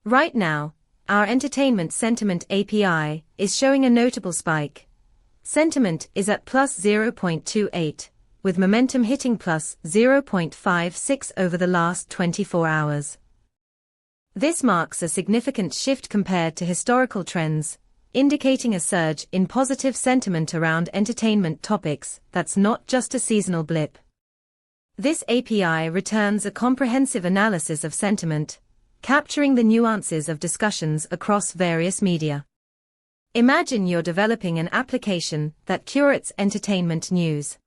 Right now, our Entertainment Sentiment API is showing a notable spike. Sentiment is at plus 0.28, with momentum hitting plus 0.56 over the last 24 hours. This marks a significant shift compared to historical trends, indicating a surge in positive sentiment around entertainment topics that's not just a seasonal blip. This API returns a comprehensive analysis of sentiment, capturing the nuances of discussions across various media. Imagine you're developing an application that curates entertainment news.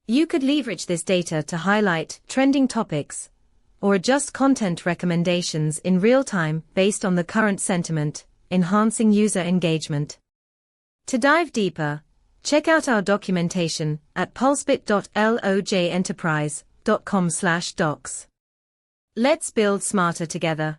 You could leverage this data to highlight trending topics or adjust content recommendations in real time based on the current sentiment, enhancing user engagement. To dive deeper, check out our documentation at pulsebit.lojenterprise.com/docs. Let's build smarter together.